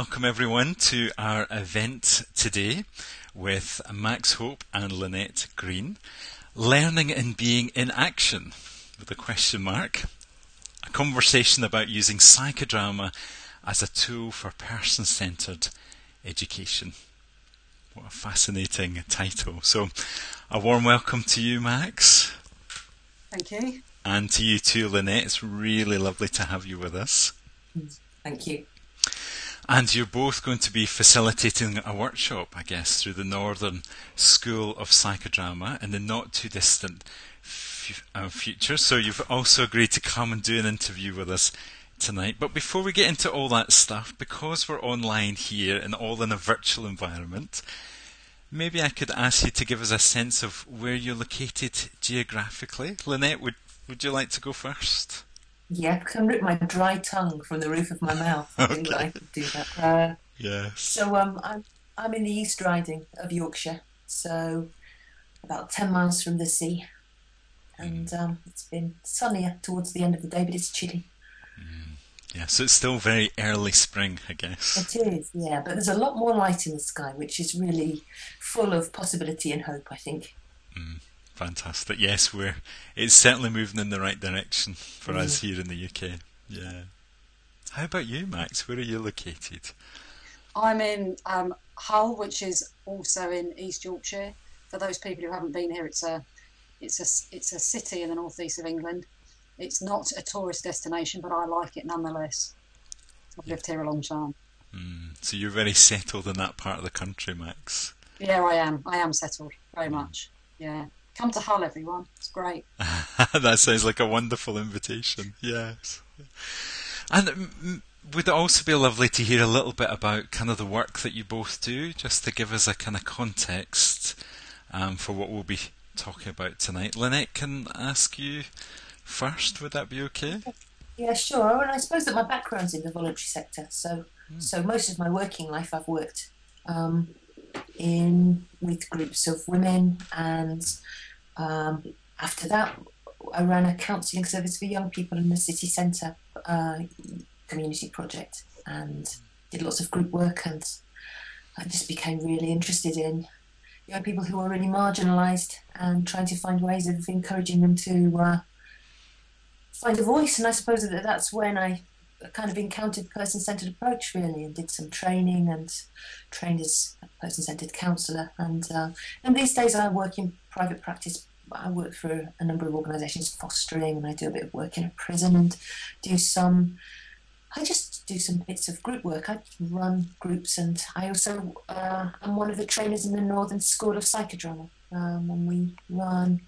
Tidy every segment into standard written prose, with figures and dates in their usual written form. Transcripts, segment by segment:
welcome everyone to our event today with Max Hope and Lynette Green. Learning and Being in Action, with a question mark. A conversation about using psychodrama as a tool for person-centred education. What a fascinating title. So, a warm welcome to you, Max. Thank you. And to you too, Lynette. It's really lovely to have you with us. Thank you. And you're both going to be facilitating a workshop, I guess, through the Northern School of Psychodrama in the not too distant future. So you've also agreed to come and do an interview with us tonight. But before we get into all that stuff, because we're online here and all in a virtual environment, maybe I could ask you to give us a sense of where you're located geographically. Lynette, would you like to go first? Yeah, I can rip my dry tongue from the roof of my mouth. I think that I could do that. Yes. So I'm in the East Riding of Yorkshire, so about 10 miles from the sea, and it's been sunnier towards the end of the day, but it's chilly. Yeah, so it's still very early spring, I guess. It is, yeah, but there's a lot more light in the sky, which is really full of possibility and hope, I think. Fantastic. Yes, it's certainly moving in the right direction for us here in the UK. Yeah. How about you, Max? Where are you located? I'm in Hull, which is also in East Yorkshire. For those people who haven't been here, it's a city in the northeast of England. It's not a tourist destination, but I like it nonetheless. I've lived here a long time. So you're very settled in that part of the country, Max? Yeah, I am. I am settled very much. Yeah. Come to Hull, everyone. It's great. That sounds like a wonderful invitation. Yes. And would it also be lovely to hear a little bit about kind of the work that you both do, just to give us a kind of context for what we'll be talking about tonight. Lynette, can I ask you first? Would that be okay? Yeah, sure. And I suppose that my background's in the voluntary sector, so most of my working life I've worked with groups of women, and after that I ran a counselling service for young people in the city centre community project, and did lots of group work, and I just became really interested in young people who are really marginalised and trying to find ways of encouraging them to find a voice. And I suppose that's when I kind of encountered person-centred approach, really, and did some training and trained as a person-centred counsellor. And these days I work in private practice. I work for a number of organisations fostering, and I do a bit of work in a prison, and I just do some bits of group work. I run groups, and I also am one of the trainers in the Northern School of Psychodrama, and we run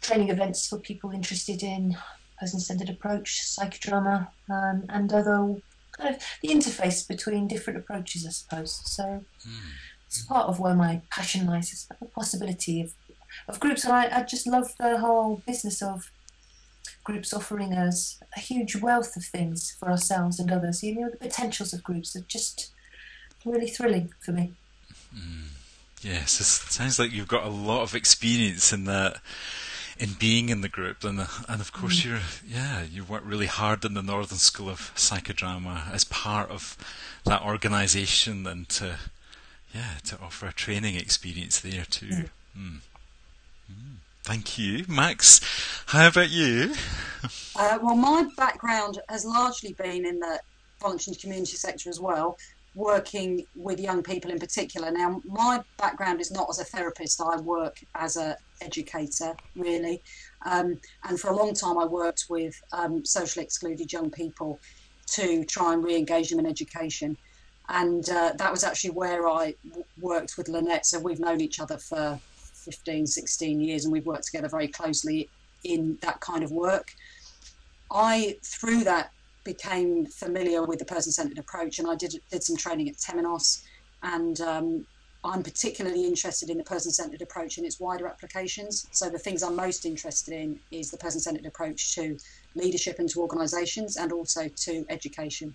training events for people interested in person-centred approach, psychodrama, and other kind of the interface between different approaches, I suppose. So it's part of where my passion lies, is the possibility of groups, and I just love the whole business of groups offering us a huge wealth of things for ourselves and others. You know, the potentials of groups are just really thrilling for me. Yes, it sounds like you've got a lot of experience in that, in being in the group, and of course you work really hard in the Northern School of Psychodrama as part of that organisation, and to offer a training experience there too. Thank you. Max, how about you? Well, my background has largely been in the voluntary community sector as well, working with young people in particular. Now, my background is not as a therapist. I work as an educator, really. And for a long time, I worked with socially excluded young people to try and re-engage them in education. And that was actually where I worked with Lynette. So we've known each other for 15, 16 years, and we've worked together very closely in that kind of work. I, through that, became familiar with the person-centred approach, and I did some training at Temenos, and I'm particularly interested in the person-centred approach and its wider applications. So the things I'm most interested in is the person-centred approach to leadership and to organisations, and also to education.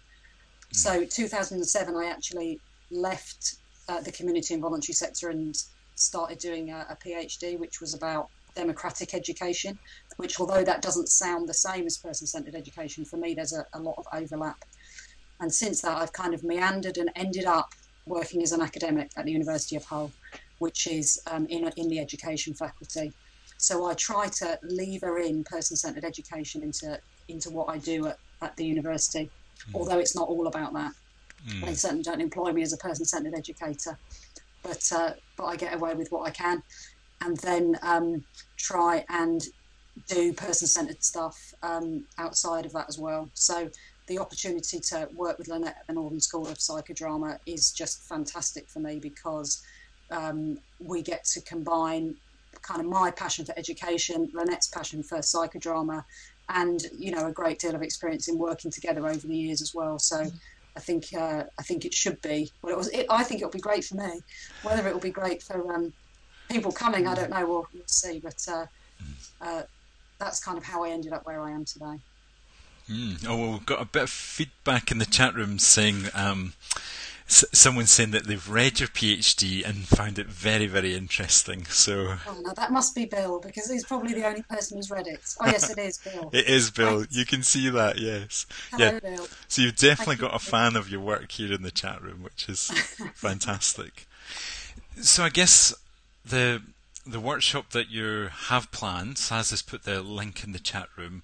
So 2007, I actually left the community and voluntary sector and started doing a PhD, which was about democratic education, which, although that doesn't sound the same as person-centred education, for me there's a lot of overlap. And since that, I've kind of meandered and ended up working as an academic at the University of Hull, which is in the education faculty. So I try to lever in person-centred education into what I do at the university, although it's not all about that. They certainly don't employ me as a person-centred educator, but I get away with what I can, and then try and do person-centred stuff outside of that as well. So the opportunity to work with Lynette at the Northern School of Psychodrama is just fantastic for me, because we get to combine kind of my passion for education, Lynette's passion for psychodrama, and a great deal of experience in working together over the years as well. So I think it should be. Well, I think it'll be great for me. Whether it will be great for people coming, I don't know. We'll see. But that's kind of how I ended up where I am today. Oh, well, we've got a bit of feedback in the chat room saying someone saying that they've read your PhD and found it very, very interesting. So, no, that must be Bill, because he's probably the only person who's read it. Oh yes, it is Bill. It is Bill. You can see that, yes. Hello, Bill. So you've definitely got a fan of your work here in the chat room, which is fantastic. So I guess the workshop that you have planned, Saz has put the link in the chat room.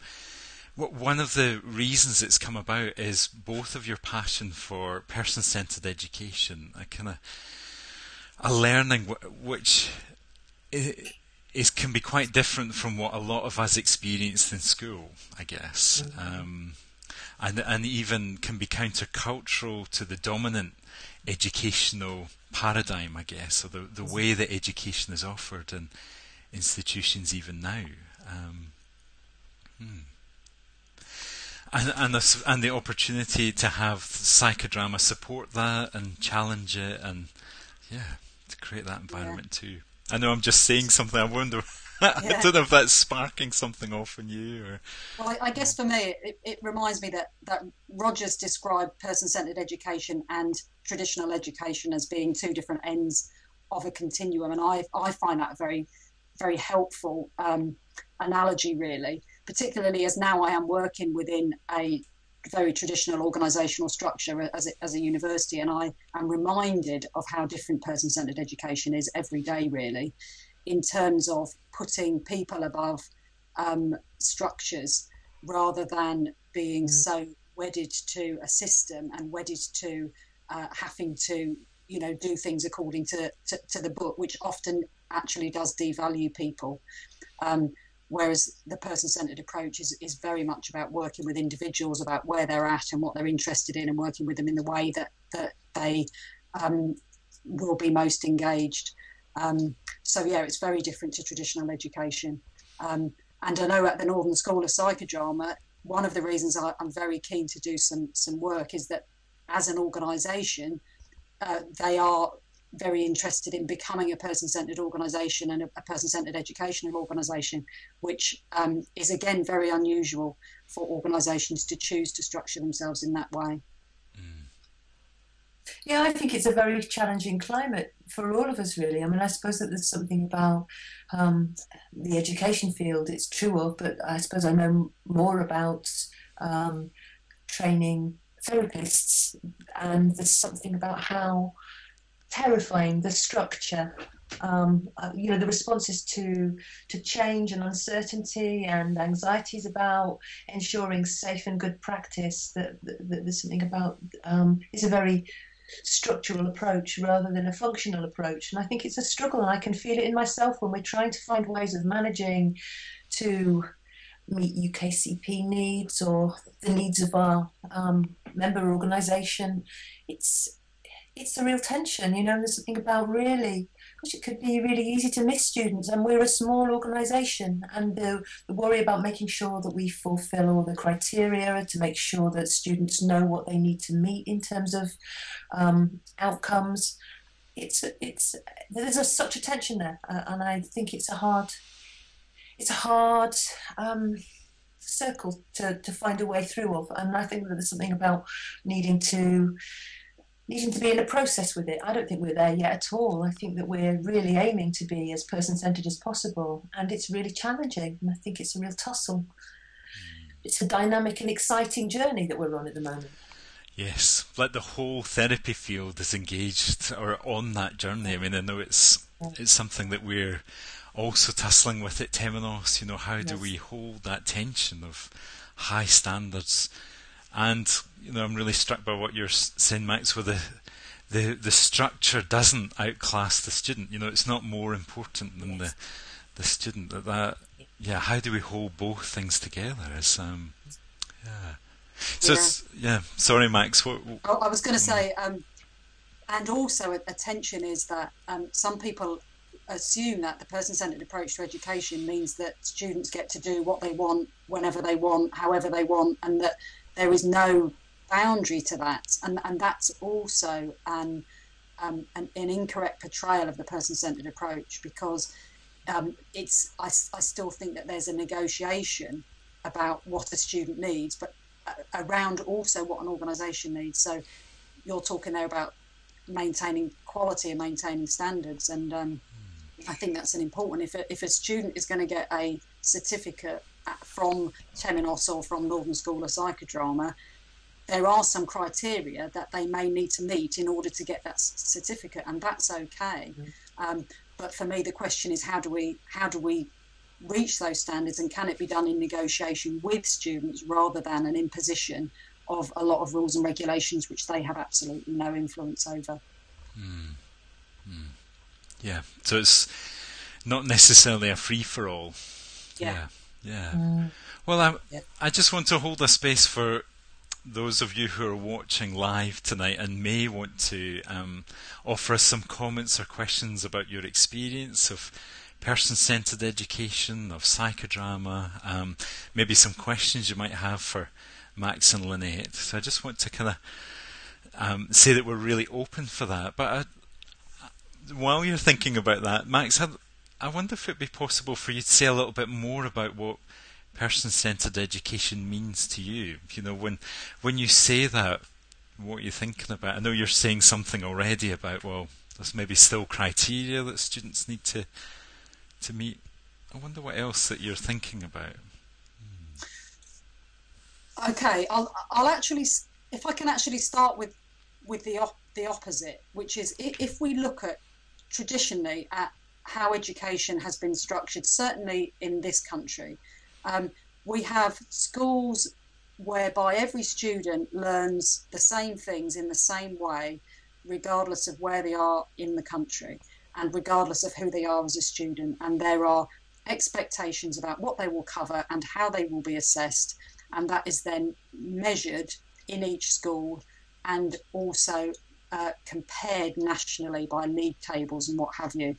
One of the reasons it's come about is both of your passion for person-centred education, a learning which can be quite different from what a lot of us experienced in school, I guess, and even can be countercultural to the dominant educational paradigm, I guess, or the way that education is offered in institutions even now. And the opportunity to have psychodrama support that and challenge it, and to create that environment too. I know I'm just saying something. I wonder. I don't know if that's sparking something off in you. Or well, I guess for me, it reminds me that Rogers described person-centred education and traditional education as being two different ends of a continuum, and I find that a very, very helpful analogy, really. Particularly as now I am working within a very traditional organisational structure as a university, and I am reminded of how different person-centred education is every day, really, in terms of putting people above structures, rather than being so wedded to a system and wedded to having to do things according to the book, which often actually does devalue people. Whereas the person-centred approach is very much about working with individuals, about where they're at and what they're interested in, and working with them in the way that they will be most engaged. So it's very different to traditional education. And I know at the Northern School of Psychodrama, one of the reasons I'm very keen to do some work is that as an organisation, they are very interested in becoming a person-centred organisation and a person-centred educational organisation, which is again very unusual for organisations to choose to structure themselves in that way. Yeah, I think it's a very challenging climate for all of us, really. I mean, I suppose that there's something about the education field it's true of, but I suppose I know more about training therapists, and there's something about how terrifying the structure, the responses to change and uncertainty and anxieties about ensuring safe and good practice, that there's something about is a very structural approach rather than a functional approach. And I think it's a struggle, and I can feel it in myself when we're trying to find ways of managing to meet UKCP needs or the needs of our member organisation. It's a real tension, there's something about really, because it could be really easy to miss students, and we're a small organisation, and the worry about making sure that we fulfil all the criteria to make sure that students know what they need to meet in terms of outcomes. There's such a tension there, and I think it's a hard circle to find a way through of, and I think that there's something about needing to be in a process with it. I don't think we're there yet at all. I think that we're really aiming to be as person-centred as possible, and it's really challenging, and I think it's a real tussle. It's a dynamic and exciting journey that we're on at the moment. Yes, like the whole therapy field is engaged or on that journey. I mean, I know it's something that we're also tussling with at Temenos. You know, how do we hold that tension of high standards? And you know, I'm really struck by what you're saying, Max, where the structure doesn't outclass the student. You know, it's not more important than the student. Yeah. How do we hold both things together? Is yeah. So sorry, Max. What I was going to say, and also a tension is that some people assume that the person-centered approach to education means that students get to do what they want, whenever they want, however they want, and that there is no boundary to that. And that's also an incorrect portrayal of the person-centered approach, because I still think that there's a negotiation about what a student needs, but around also what an organisation needs. So you're talking there about maintaining quality and maintaining standards, and I think that's an important. If a student is going to get a certificate from Temenos or from Northern School of Psychodrama, there are some criteria that they may need to meet in order to get that certificate, and that's okay. But for me, the question is, how do we reach those standards, and can it be done in negotiation with students rather than an imposition of a lot of rules and regulations which they have absolutely no influence over? Yeah, so it's not necessarily a free-for-all. Yeah. Well, I just want to hold a space for those of you who are watching live tonight and may want to offer us some comments or questions about your experience of person-centered education, of psychodrama, maybe some questions you might have for Max and Lynette. So I just want to kind of say that we're really open for that. But while you're thinking about that, Max, I wonder if it'd be possible for you to say a little bit more about what person-centered education means to you. You know, when you say that, what are you thinking about? I know you're saying something already about, well, there's maybe still criteria that students need to meet. I wonder what else that you're thinking about. Okay, I'll actually, if I can actually start with the opposite, which is if we look at traditionally at how education has been structured, certainly in this country, we have schools whereby every student learns the same things in the same way, regardless of where they are in the country and regardless of who they are as a student. And there are expectations about what they will cover and how they will be assessed. And that is then measured in each school and also compared nationally by league tables and what have you.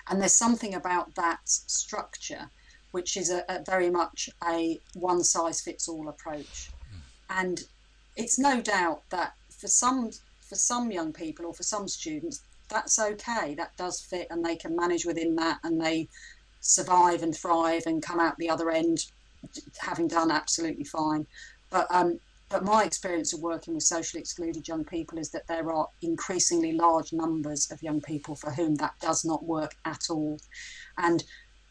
And there's something about that structure which is a very much a one-size-fits-all approach. And it's no doubt that for some young people or for some students, that's okay, that does fit, and they can manage within that, and they survive and thrive and come out the other end having done absolutely fine. But my experience of working with socially excluded young people is that there are increasingly large numbers of young people for whom that does not work at all. And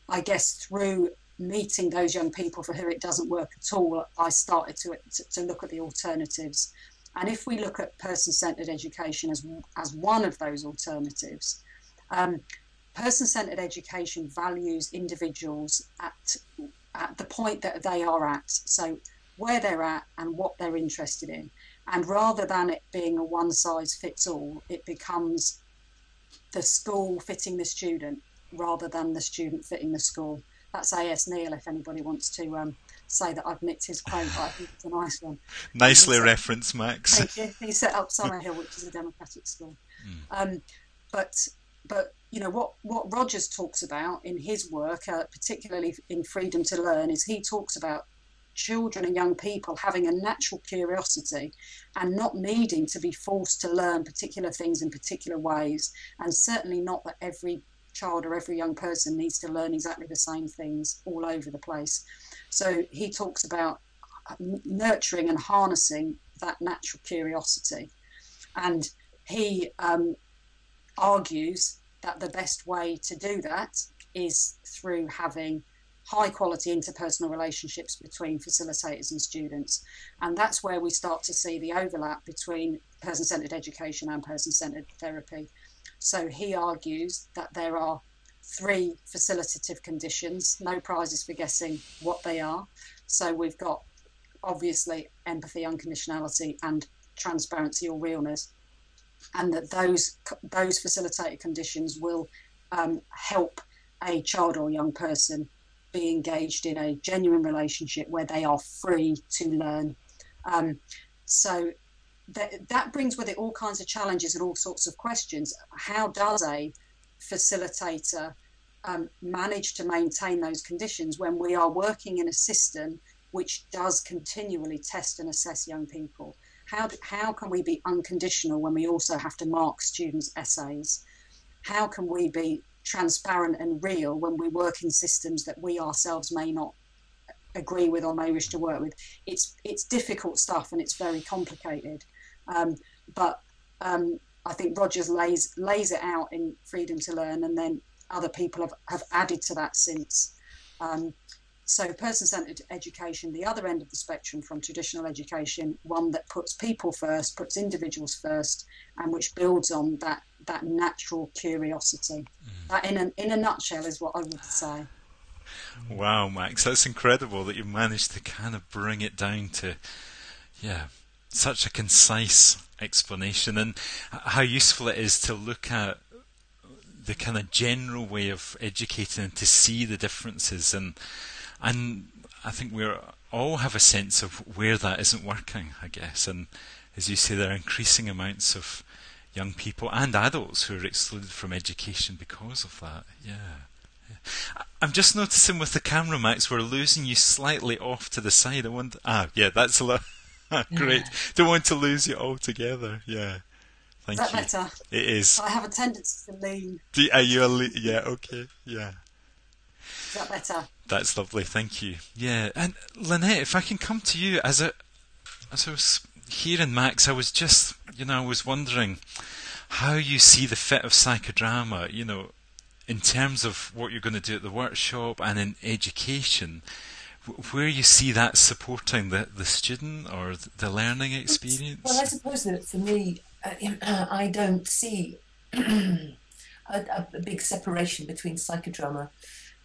I guess through meeting those young people for whom it doesn't work at all, I started to look at the alternatives. And if we look at person-centered education as one of those alternatives, person-centered education values individuals at the point that they are at, so where they're at and what they're interested in. And rather than it being a one-size-fits-all, it becomes the school fitting the student rather than the student fitting the school. That's A.S. Neil, if anybody wants to say that I've nicked his quote, but I think it's a nice one. Nicely referenced, Max. Thank you. He set up Summerhill, which is a democratic school. But you know what Rogers talks about in his work, particularly in Freedom to Learn, is he talks about children and young people having a natural curiosity and not needing to be forced to learn particular things in particular ways, and certainly not that every child or every young person needs to learn exactly the same things all over the place. So he talks about nurturing and harnessing that natural curiosity, and he argues that the best way to do that is through having high quality interpersonal relationships between facilitators and students. And that's where we start to see the overlap between person-centered education and person-centered therapy. So he argues that there are 3 facilitative conditions, no prizes for guessing what they are. So we've got obviously empathy, unconditionality, and transparency or realness, and that those facilitated conditions will help a child or young person be engaged in a genuine relationship where they are free to learn. So that brings with it all kinds of challenges and all sorts of questions. How does a facilitator manage to maintain those conditions when we are working in a system which does continually test and assess young people? How can we be unconditional when we also have to mark students' essays? How can we be transparent and real when we work in systems that we ourselves may not agree with or may wish to work with? It's difficult stuff and it's very complicated. But I think Rogers lays it out in Freedom to Learn, and then other people have added to that since. So person-centered education, the other end of the spectrum from traditional education, one that puts people first, puts individuals first, and which builds on that natural curiosity. That in a nutshell is what I would say. Wow, Max, that's incredible that you managed to kind of bring it down to, such a concise explanation, and how useful it is to look at the kind of general way of educating and to see the differences, and I think we all have a sense of where that isn't working, I guess, and as you say, there are increasing amounts of young people and adults who are excluded from education because of that. I'm just noticing with the camera, Max, we're losing you slightly off to the side. That's a lot. Great. Don't want to lose you altogether. Thank you. Is that better? It is. I have a tendency to lean. Are you okay. Is that better? That's lovely, thank you. And Lynette, if I can come to you, as I was hearing Max, I was just, I was wondering how you see the fit of psychodrama, in terms of what you're going to do at the workshop and in education, where you see that supporting the student or the learning experience. Well, I suppose that for me, I don't see a big separation between psychodrama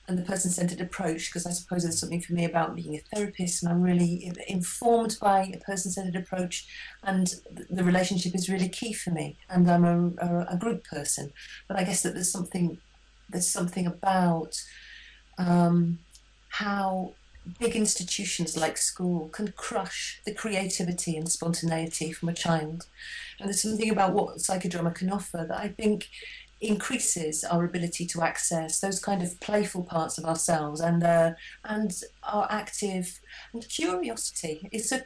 and the person-centered approach, because I suppose there's something for me about being a therapist, and I'm really informed by a person-centered approach, and the relationship is really key for me, and I'm a group person. But I guess that there's something about how big institutions like school can crush the creativity and spontaneity from a child, and there's something about what psychodrama can offer that I think increases our ability to access those kind of playful parts of ourselves, and our active and curiosity is a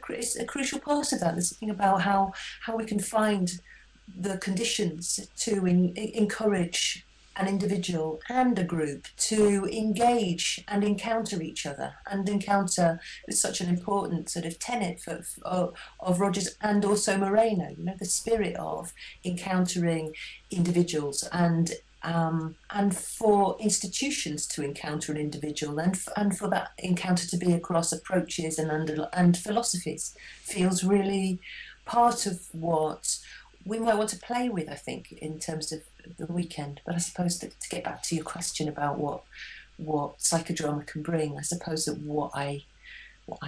crucial part of that. There's something about how we can find the conditions to encourage an individual and a group to engage and encounter each other, and encounter is such an important sort of tenet of Rogers and also Moreno, the spirit of encountering individuals, and for institutions to encounter an individual, and for that encounter to be across approaches and philosophies, feels really part of what we might want to play with, I think, in terms of the weekend. But I suppose that, to get back to your question about what psychodrama can bring, I suppose that what I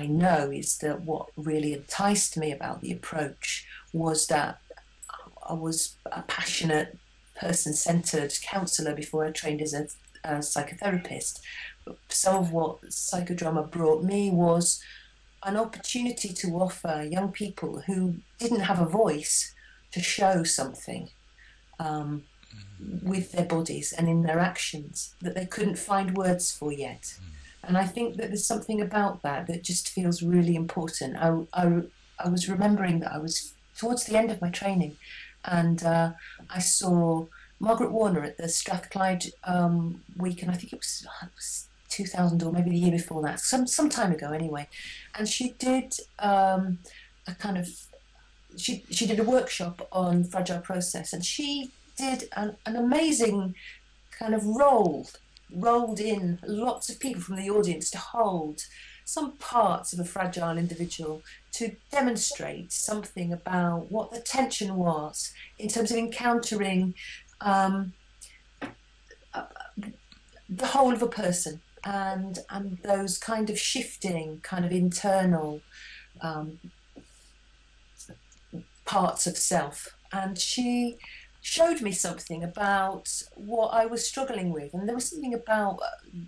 know is that what really enticed me about the approach was that I was a passionate person-centered counsellor before I trained as a psychotherapist. But some of what psychodrama brought me was an opportunity to offer young people who didn't have a voice to show something with their bodies and in their actions that they couldn't find words for yet. And I think that there's something about that just feels really important. I was remembering that I was towards the end of my training, and I saw Margaret Warner at the Strathclyde week, and I think it was 2000 or maybe the year before that, some time ago anyway. And she did she did a workshop on fragile process, and she did an amazing kind of role rolled in lots of people from the audience to hold some parts of a fragile individual, to demonstrate something about what the tension was in terms of encountering the whole of a person, and those kind of shifting, kind of internal parts of self. And she showed me something about what I was struggling with, and there was something about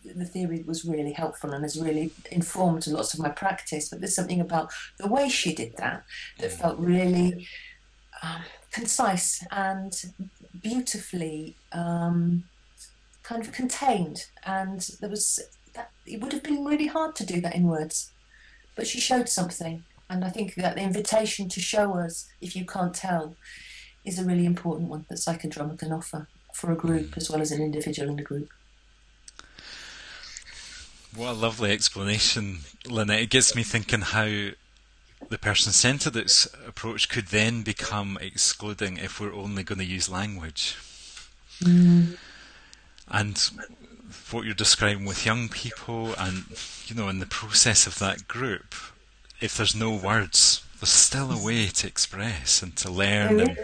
the theory that was really helpful and has really informed lots of my practice, but there's something about the way she did that felt really concise and beautifully kind of contained, and there was that it would have been really hard to do that in words, but she showed something. And I think that the invitation to show us, if you can't tell, is a really important one that psychodrama can offer for a group as well as an individual in a group. What a lovely explanation, Lynette. It gets me thinking how the person-centred approach could then become excluding if we're only going to use language. And what you're describing with young people, and in the process of that group, if there's no words, there's still a way to express and to learn.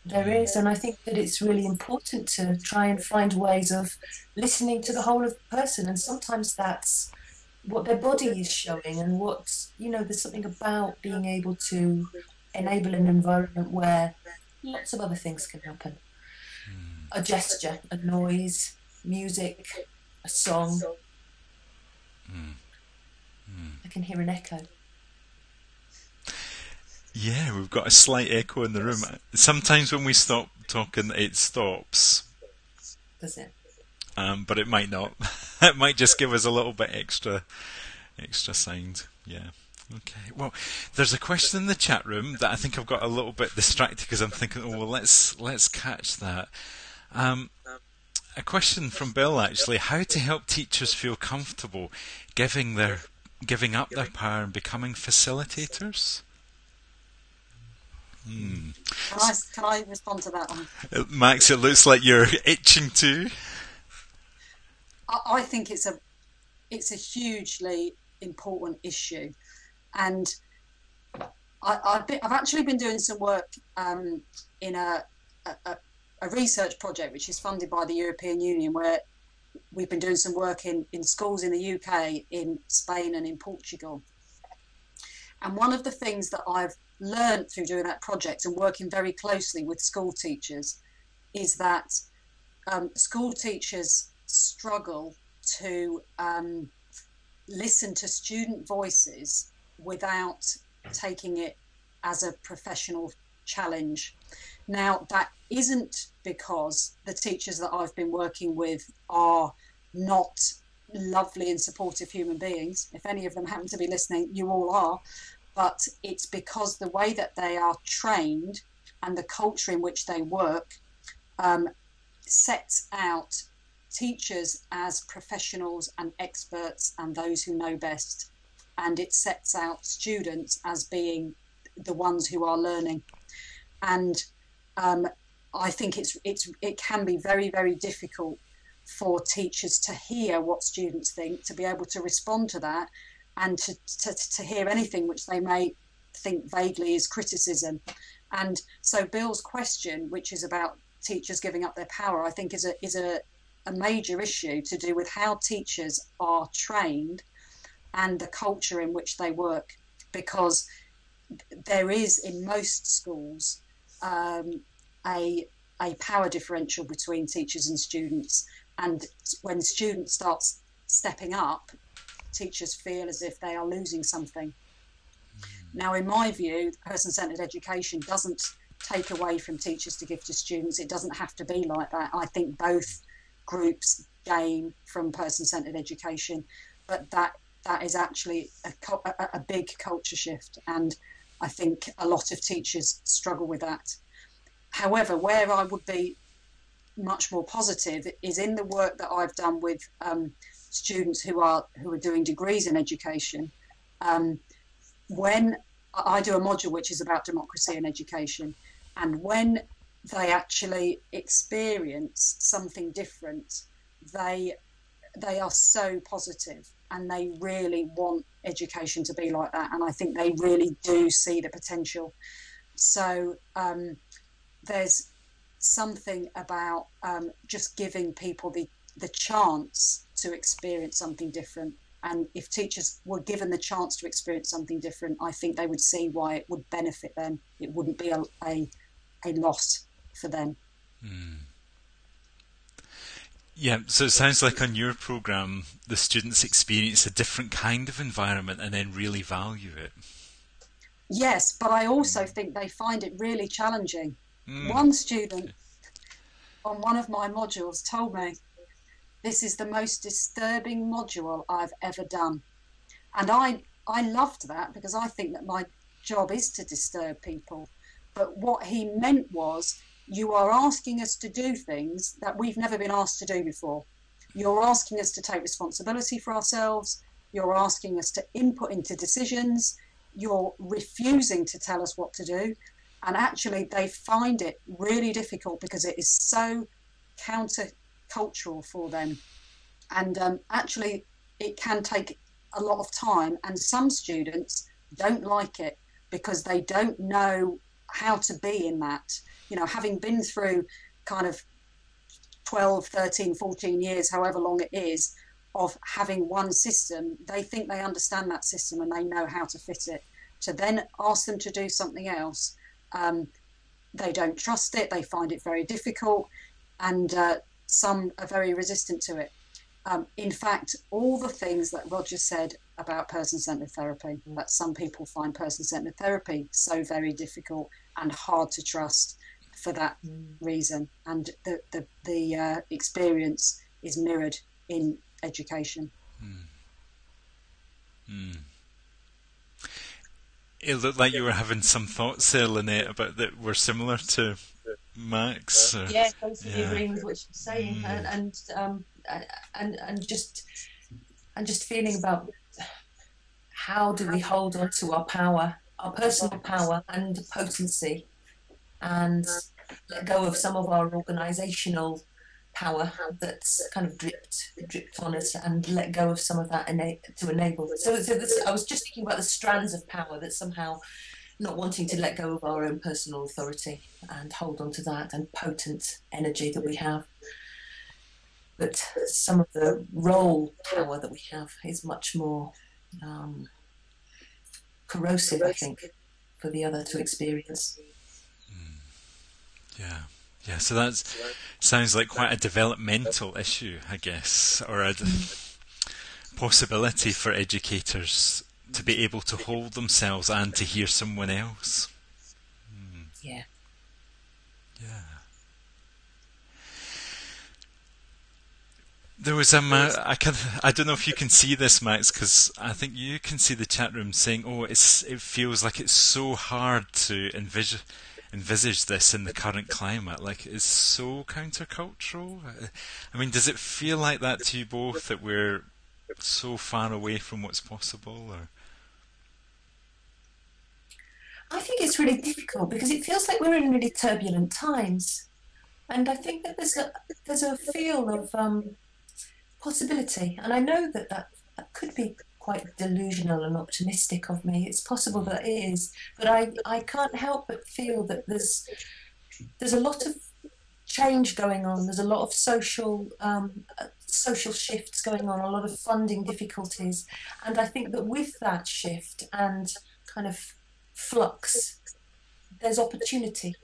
There is, and I think that it's really important to try and find ways of listening to the whole of the person, and sometimes that's what their body is showing, and there's something about being able to enable an environment where lots of other things can happen. A gesture, a noise, music, a song. I can hear an echo. Yeah, we've got a slight echo in the room. Sometimes when we stop talking, it stops. Does it? But it might not. It might just give us a little bit extra sound. Yeah. Okay. Well, there's a question in the chat room that I think I've got a little bit distracted because I'm thinking, let's catch that. A question from Bill, actually: how to help teachers feel comfortable giving up their power and becoming facilitators? Can I respond to that one? Max, it looks like you're itching to. I think it's a hugely important issue, and I've actually been doing some work in a research project which is funded by the European Union, where we've been doing some work in schools in the UK, in Spain and in Portugal. And one of the things that I've learned through doing that project and working very closely with school teachers is that school teachers struggle to listen to student voices without taking it as a professional challenge. Now, that isn't because the teachers that I've been working with are not lovely and supportive human beings. If any of them happen to be listening, you all are. But it's because the way that they are trained and the culture in which they work sets out teachers as professionals and experts and those who know best, and it sets out students as being the ones who are learning. And I think it can be very, very difficult for teachers to hear what students think, to be able to respond to that, and to hear anything which they may think vaguely is criticism. And so Bill's question, which is about teachers giving up their power, I think is a major issue to do with how teachers are trained and the culture in which they work, because there is in most schools a power differential between teachers and students, and when students start stepping up, teachers feel as if they are losing something. Now, in my view, person-centred education doesn't take away from teachers to give to students. It doesn't have to be like that. I think both groups gain from person-centred education, but that is actually a big culture shift, and I think a lot of teachers struggle with that. However, where I would be much more positive is in the work that I've done with students who are doing degrees in education. When I do a module which is about democracy in education, and when they actually experience something different, they they are so positive, and they really want education to be like that, and I think they really do see the potential. So there's something about just giving people the chance to experience something different. And if teachers were given the chance to experience something different, I think they would see why it would benefit them. It wouldn't be a loss for them. Yeah, so it sounds like on your programme, the students experience a different kind of environment and then really value it. Yes, but I also think they find it really challenging. One student on one of my modules told me, "This is the most disturbing module I've ever done." And I loved that, because I think that my job is to disturb people. But what he meant was, you are asking us to do things that we've never been asked to do before. You're asking us to take responsibility for ourselves. You're asking us to input into decisions. You're refusing to tell us what to do. And actually, they find it really difficult because it is so counter-cultural for them. And actually, it can take a lot of time. And some students don't like it because they don't know how to be in that. You know, having been through kind of 12, 13, 14 years, however long it is, of having one system, they think they understand that system and they know how to fit it. To then ask them to do something else, they don't trust it, they find it very difficult, and some are very resistant to it. In fact, all the things that Roger said about person-centred therapy, that some people find person-centred therapy so very difficult and hard to trust for that reason, and the experience is mirrored in education. It looked like you were having some thoughts there, Lynette, about that were similar to Max. Yes, totally agreeing with what you're saying, and just feeling about how do we hold on to our power, our personal power and potency, and let go of some of our organisational power that's kind of dripped on us, and let go of some of that to enable. So this, I was just thinking about the strands of power that somehow not wanting to let go of our own personal authority and hold on to that and potent energy that we have. But some of the role power that we have is much more corrosive, I think, for the other to experience. Yeah, so that sounds like quite a developmental issue, I guess, or a possibility for educators to be able to hold themselves and to hear someone else. Yeah. There was I don't know if you can see this, Max, because I think you can see the chat room saying, "Oh, it feels like it's so hard to envisage this in the current climate. Like, it's so countercultural." I mean, does it feel like that to you both, that we're so far away from what's possible? Or I think it's really difficult because it feels like we're in really turbulent times, and I think that there's a feel of possibility, and I know that could be quite delusional and optimistic of me. It's possible that it is, but I can't help but feel that there's a lot of change going on. There's a lot of social shifts going on, a lot of funding difficulties, and I think that with that shift and kind of flux, there's opportunity.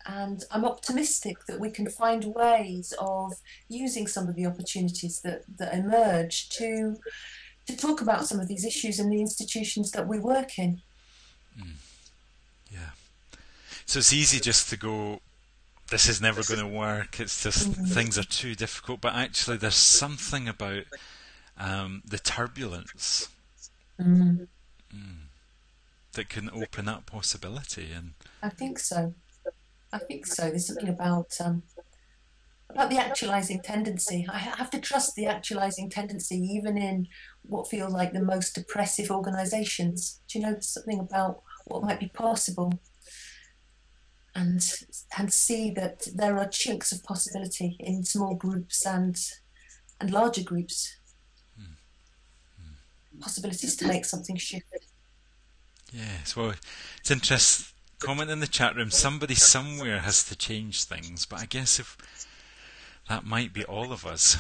And I'm optimistic that we can find ways of using some of the opportunities that emerge to talk about some of these issues in the institutions that we work in. Yeah. So it's easy just to go, this is never going to work, it's just things are too difficult, but actually there's something about the turbulence that can open up possibility. And I think so. There's something about the actualizing tendency. I have to trust the actualizing tendency even in what feel like the most oppressive organisations. Do you know, there's something about what might be possible, and see that there are chinks of possibility in small groups and larger groups, possibilities to make something shift. Yes, well, it's interesting. Comment in the chat room, somebody somewhere has to change things, but I guess if that might be all of us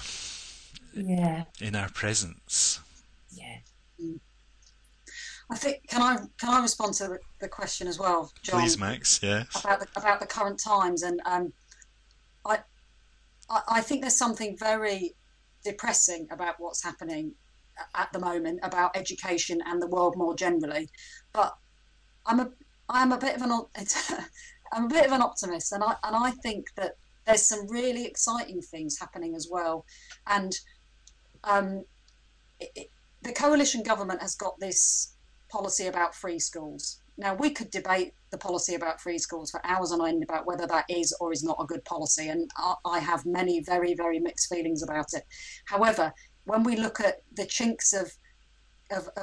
in our presence. Yeah. I think, can I respond to the question as well, John? Please, Max. Yeah. About the current times, and I think there's something very depressing about what's happening at the moment about education and the world more generally. But I'm a bit of an optimist, and I think that there's some really exciting things happening as well. And the coalition government has got this policy about free schools. Now, we could debate the policy about free schools for hours on end about whether that is or is not a good policy, and I have many very, very mixed feelings about it. However, when we look at the chinks of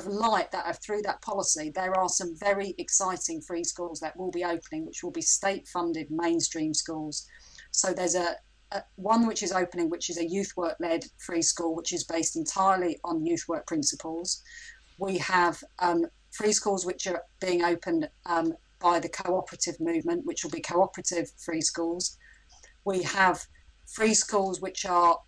light that are through that policy, there are some very exciting free schools that will be opening, which will be state-funded mainstream schools. So there's a one which is opening, which is a youth work-led free school, which is based entirely on youth work principles. We have free schools which are being opened by the cooperative movement, which will be cooperative free schools. We have free schools which are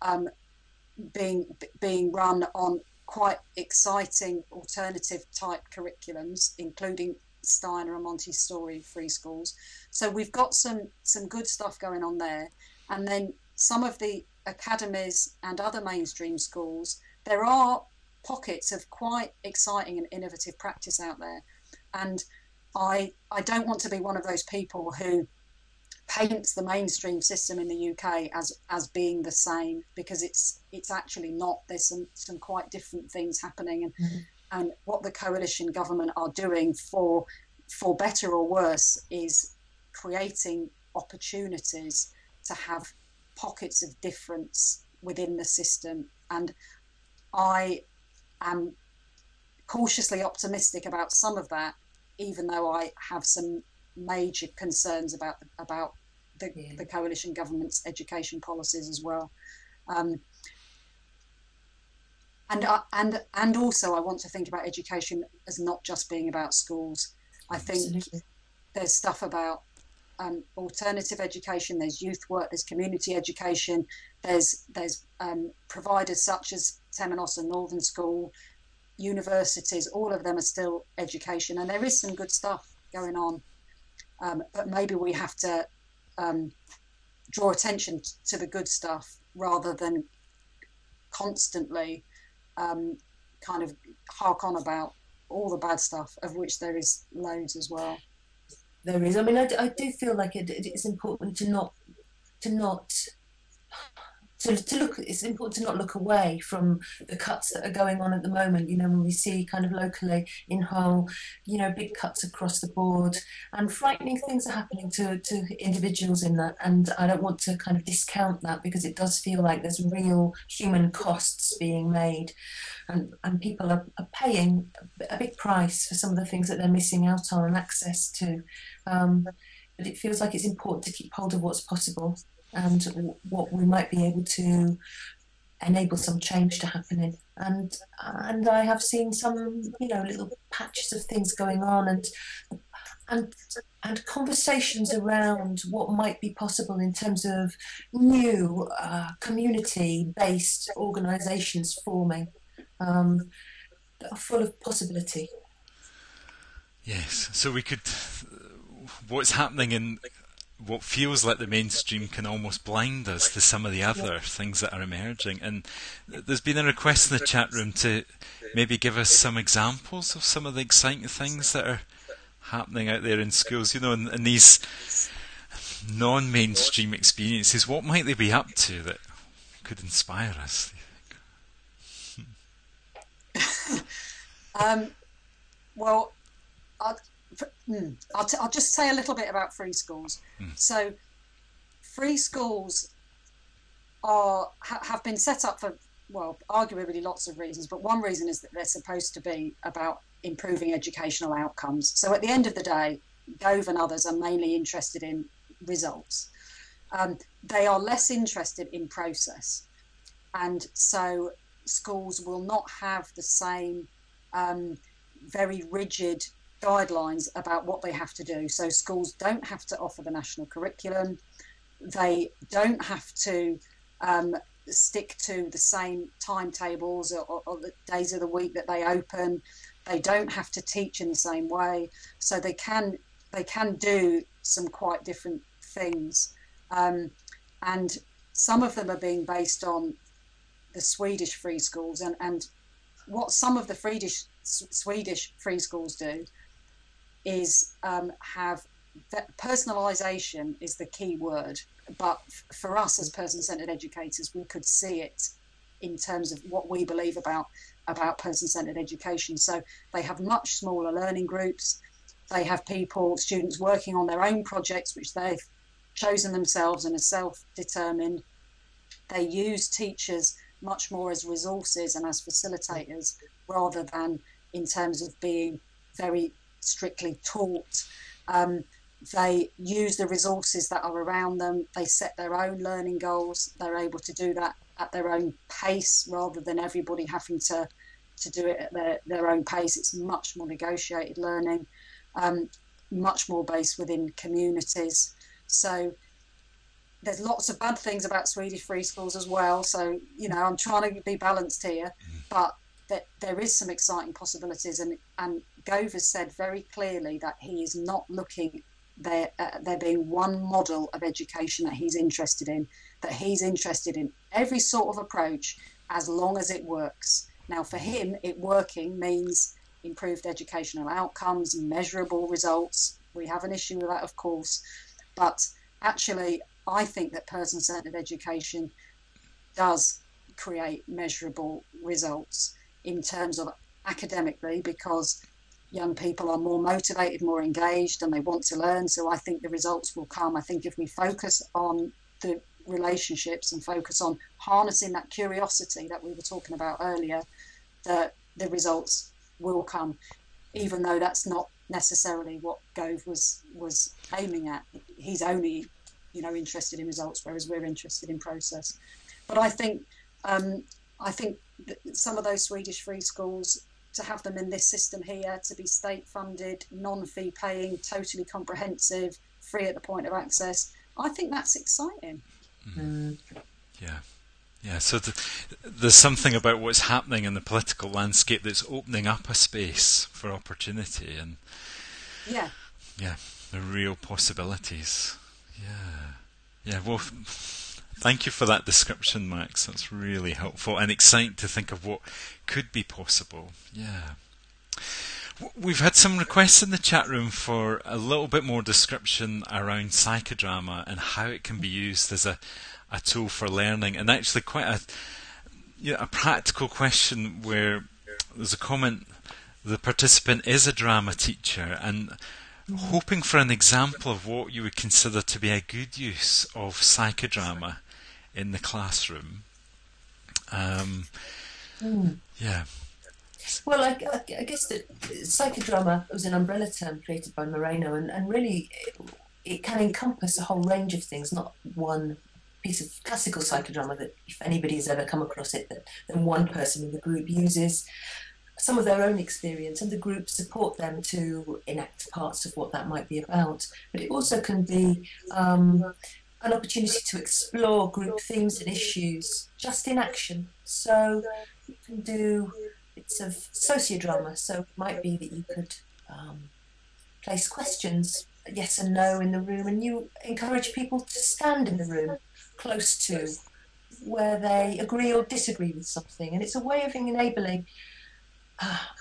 being run on quite exciting alternative type curriculums, including Steiner and Montessori free schools. So we've got some good stuff going on there. And then some of the academies and other mainstream schools, there are pockets of quite exciting and innovative practice out there. And I don't want to be one of those people who paints the mainstream system in the UK as being the same, because it's actually not. There's some quite different things happening, and what the coalition government are doing for better or worse is creating opportunities to have pockets of difference within the system. And I am cautiously optimistic about some of that, even though I have some major concerns about the coalition government's education policies as well. And also I want to think about education as not just being about schools. I think there's stuff about alternative education, there's youth work, there's community education, there's providers such as Temenos and Northern School, universities, all of them are still education, and there is some good stuff going on, but maybe we have to draw attention to the good stuff rather than constantly kind of hark on about all the bad stuff, of which there is loads as well. There is. I mean, I do feel like it's important to not look. It's important to not look away from the cuts that are going on at the moment. You know, when we see kind of locally in Hull, you know, big cuts across the board, and frightening things are happening to individuals in that. And I don't want to kind of discount that, because it does feel like there's real human costs being made, and people are paying a big price for some of the things that they're missing out on and access to. But it feels like it's important to keep hold of what's possible and what we might be able to enable some change to happen in. And I have seen some, you know, little patches of things going on, and conversations around what might be possible in terms of new community-based organisations forming that are full of possibility. Yes, so we could. What's happening in what feels like the mainstream can almost blind us to some of the other things that are emerging. And there's been a request in the chat room to maybe give us some examples of some of the exciting things that are happening out there in schools, you know, in these non-mainstream experiences. What might they be up to that could inspire us, do you think? Well, I'll just say a little bit about free schools. So free schools have been set up for, well, arguably lots of reasons, but one reason is that they're supposed to be about improving educational outcomes. So at the end of the day, Gove and others are mainly interested in results. They are less interested in process. And so schools will not have the same very rigid guidelines about what they have to do. So schools don't have to offer the national curriculum. They don't have to stick to the same timetables or the days of the week that they open. They don't have to teach in the same way. So they can do some quite different things. And some of them are being based on the Swedish free schools, and what some of the Swedish free schools do is have personalisation is the key word, but for us as person-centred educators, we could see it in terms of what we believe about person-centred education. So they have much smaller learning groups. They have students working on their own projects, which they've chosen themselves and are self-determined. They use teachers much more as resources and as facilitators rather than in terms of being very strictly taught. They use the resources that are around them. They set their own learning goals. They're able to do that at their own pace rather than everybody having to do it at their own pace. It's much more negotiated learning, much more based within communities. So there's lots of bad things about Swedish free schools as well. So, I'm trying to be balanced here, but there is some exciting possibilities. And Gove has said very clearly that he is not looking there being one model of education that he's interested in, that he's interested in every sort of approach as long as it works. Now, for him, it working means improved educational outcomes, measurable results. We have an issue with that, of course, but actually, I think that person-centred education does create measurable results in terms of academically, because young people are more motivated, more engaged, and they want to learn. So I think the results will come. I think if we focus on the relationships and focus on harnessing that curiosity that we were talking about earlier, the results will come, even though that's not necessarily what Gove was aiming at. He's only interested in results, whereas we're interested in process. But I think that some of those Swedish free schools, to have them in this system here, to be state funded, non-fee paying, totally comprehensive, free at the point of access, I think that's exciting. Yeah. So there's something about what's happening in the political landscape that's opening up a space for opportunity and the real possibilities. Yeah. Well, thank you for that description, Max. That's really helpful and exciting to think of what could be possible. Yeah. We've had some requests in the chat room for a little bit more description around psychodrama and how it can be used as a tool for learning, and actually quite a practical question where there's a comment: the participant is a drama teacher and hoping for an example of what you would consider to be a good use of psychodrama in the classroom. Yeah. Well, I guess that psychodrama was an umbrella term created by Moreno, and really it can encompass a whole range of things, not one piece of classical psychodrama that, if anybody has ever come across it, that one person in the group uses some of their own experience and the group support them to enact parts of what that might be about. But it also can be an opportunity to explore group themes and issues just in action. So you can do bits of sociodrama. So it might be that you could place questions, yes and no, in the room, and you encourage people to stand in the room close to where they agree or disagree with something. And it's a way of enabling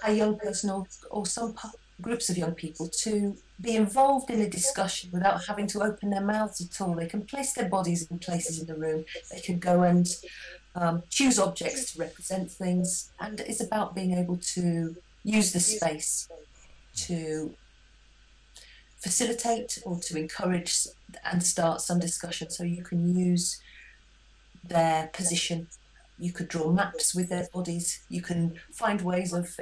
a young person or some groups of young people to be involved in a discussion without having to open their mouths at all. They can place their bodies in places in the room. They can go and choose objects to represent things. And it's about being able to use the space to facilitate or to encourage and start some discussion. So you can use their position. You could draw maps with their bodies. You can find ways of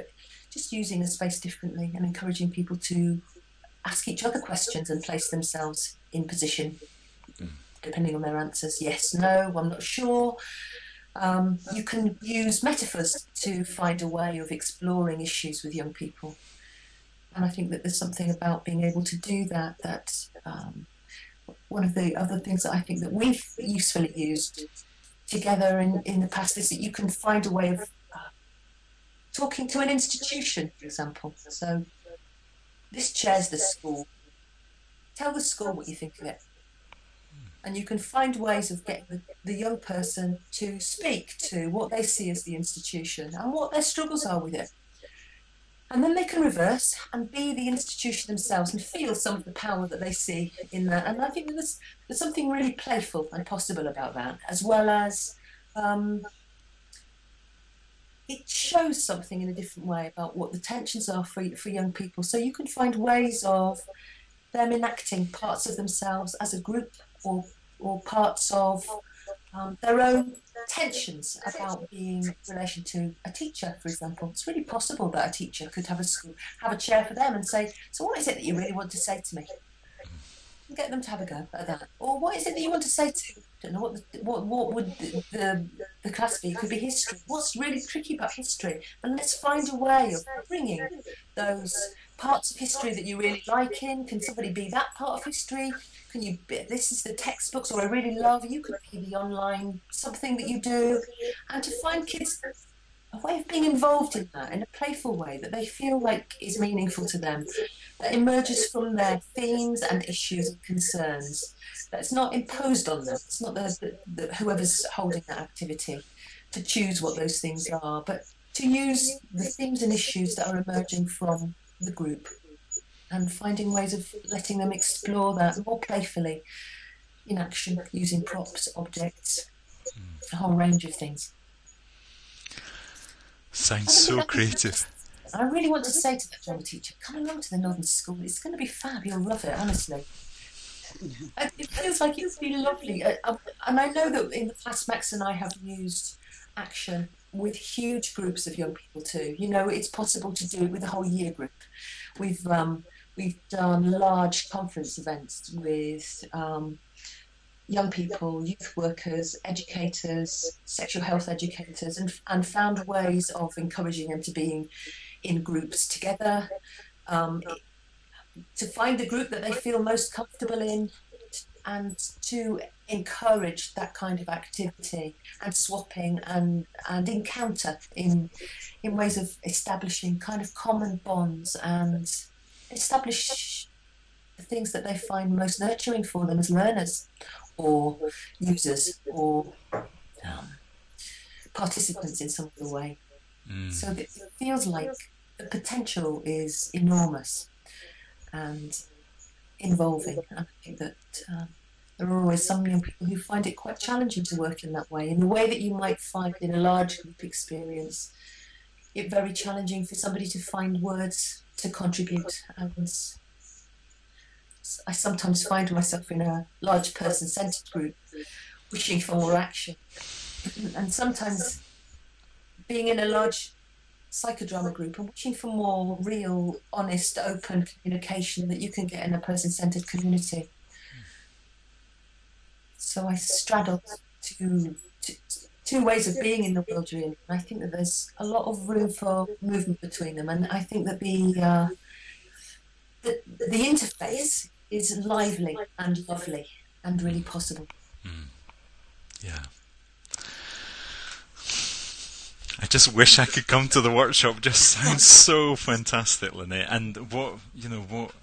just using the space differently and encouraging people to ask each other questions and place themselves in position, depending on their answers. Yes, no, I'm not sure. You can use metaphors to find a way of exploring issues with young people. And I think that there's something about being able to do that one of the other things that I think that we've usefully used together in the past is that you can find a way of talking to an institution, for example. So this chair's the school. Tell the school what you think of it. And you can find ways of getting the young person to speak to what they see as the institution and what their struggles are with it. And then they can reverse and be the institution themselves and feel some of the power that they see in that. And I think that there's something really playful and possible about that, as well as it shows something in a different way about what the tensions are for young people. So you can find ways of them enacting parts of themselves as a group or parts of their own tensions about being in relation to a teacher, for example. It's really possible that a teacher could have a chair for them and say, so what is it that you really want to say to me? And get them to have a go at that. Or what is it that you want to say to, I don't know, what would the class be? It could be history. What's really tricky about history? And let's find a way of bringing those parts of history that you really like in. Can somebody be that part of history? Can you be, this is the textbooks, or I really love, you could be the online something that you do, and to find kids a way of being involved in that in a playful way that they feel like is meaningful to them, that emerges from their themes and issues and concerns, that's not imposed on them. It's not whoever's holding that activity to choose what those things are, but to use the themes and issues that are emerging from the group and finding ways of letting them explore that more playfully in action, using props, objects, a whole range of things. Sounds so creative. I really want to say to that drama teacher, come along to the Northern School, it's going to be fab, you'll love it, honestly. It feels like it would be lovely. And I know that in the past, Max and I have used action with huge groups of young people too. You know, it's possible to do it with a whole year group. We've done large conference events with young people, youth workers, educators, sexual health educators, and found ways of encouraging them to be in groups together, to find the group that they feel most comfortable in, and to encourage that kind of activity and swapping and encounter in ways of establishing kind of common bonds and establish the things that they find most nurturing for them as learners or users or participants in some other way. So it feels like the potential is enormous and involving. I think that there are always some young people who find it quite challenging to work in that way, in the way that you might find in a large group experience. It's very challenging for somebody to find words to contribute. And I sometimes find myself in a large person-centred group wishing for more action. And sometimes being in a large psychodrama group and wishing for more real, honest, open communication that you can get in a person-centred community. So I straddle two ways of being in the world, really. And I think that there's a lot of room for movement between them. And I think that the interface is lively and lovely and really possible. Yeah. I just wish I could come to the workshop. Just sounds so fantastic, Lynette. And what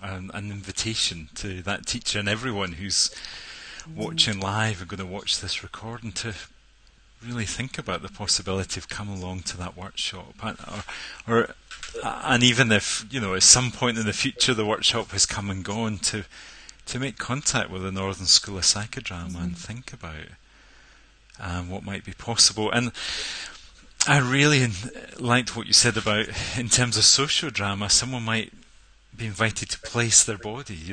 an invitation to that teacher and everyone who's watching live and going to watch this recording to really think about the possibility of coming along to that workshop, and even if at some point in the future the workshop has come and gone, to make contact with the Northern School of Psychodrama and think about what might be possible. And I really liked what you said about, in terms of sociodrama, someone might be invited to place their body,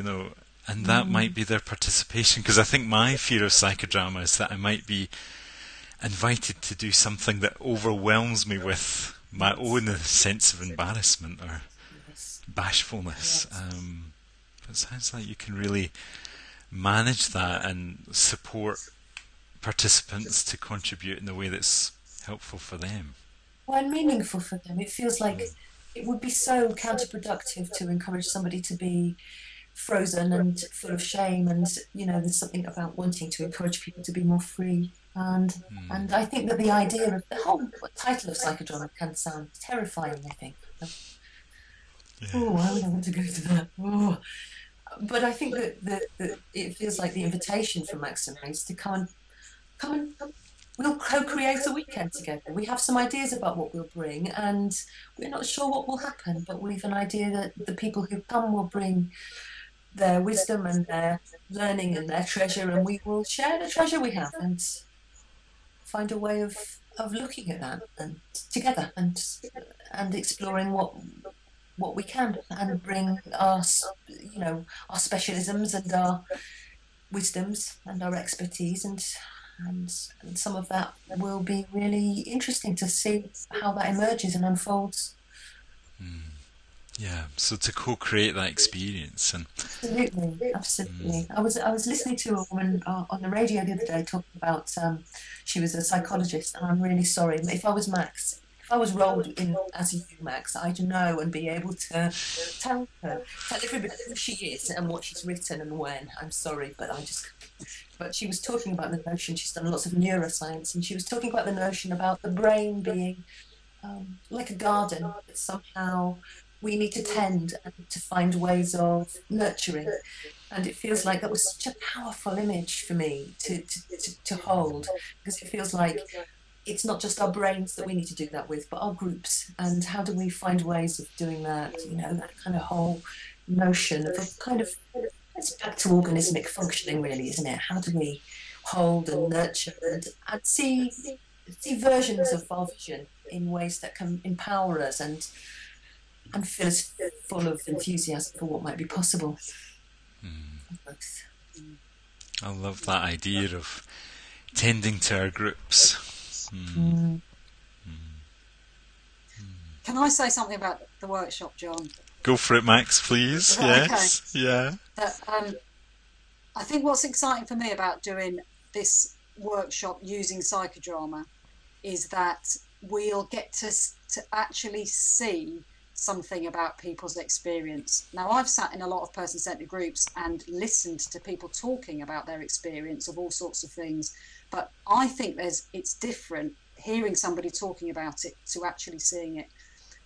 and that might be their participation. Because I think my fear of psychodrama is that I might be invited to do something that overwhelms me with my own sense of embarrassment or bashfulness. But it sounds like you can really manage that and support participants to contribute in a way that's helpful for them. Well, and meaningful for them. It feels like it would be so counterproductive to encourage somebody to be frozen and full of shame, and there's something about wanting to encourage people to be more free. And I think that the idea of the whole title of psychodrama can sound terrifying, I think. Oh, why would I want to go to that? Oh. But I think that it feels like the invitation for Maxim is to come and we'll co-create a weekend together. We have some ideas about what we'll bring, and we're not sure what will happen, but we've an idea that the people who come will bring their wisdom and their learning and their treasure, and we will share the treasure we have and find a way of looking at that and together and exploring what we can, and bring our specialisms and our wisdoms and our expertise, and some of that will be really interesting to see how that emerges and unfolds. Yeah, so to co-create that experience. And absolutely. I was listening to a woman on the radio the other day talking about she was a psychologist, and I'm really sorry, if I was Max, if I was rolled in as you, Max, I'd know and be able to tell everybody who she is and what she's written and when. I'm sorry, but she was talking about the notion, she's done lots of neuroscience, and she was talking about the notion about the brain being like a garden that somehow we need to tend and to find ways of nurturing. And it feels like that was such a powerful image for me to hold, because it feels like it's not just our brains that we need to do that with, but our groups. And how do we find ways of doing that? That kind of whole notion of a kind of, it's back to organismic functioning, really, isn't it? How do we hold and nurture and see versions of our vision in ways that can empower us and fill us full of enthusiasm for what might be possible. I love that idea of tending to our groups. Can I say something about the workshop, John? Go for it, Max, please. Yes. Okay. Yeah. I think what's exciting for me about doing this workshop using psychodrama is that we'll get to actually see something about people's experience. Now, I've sat in a lot of person-centered groups and listened to people talking about their experience of all sorts of things, but I think it's different hearing somebody talking about it to actually seeing it.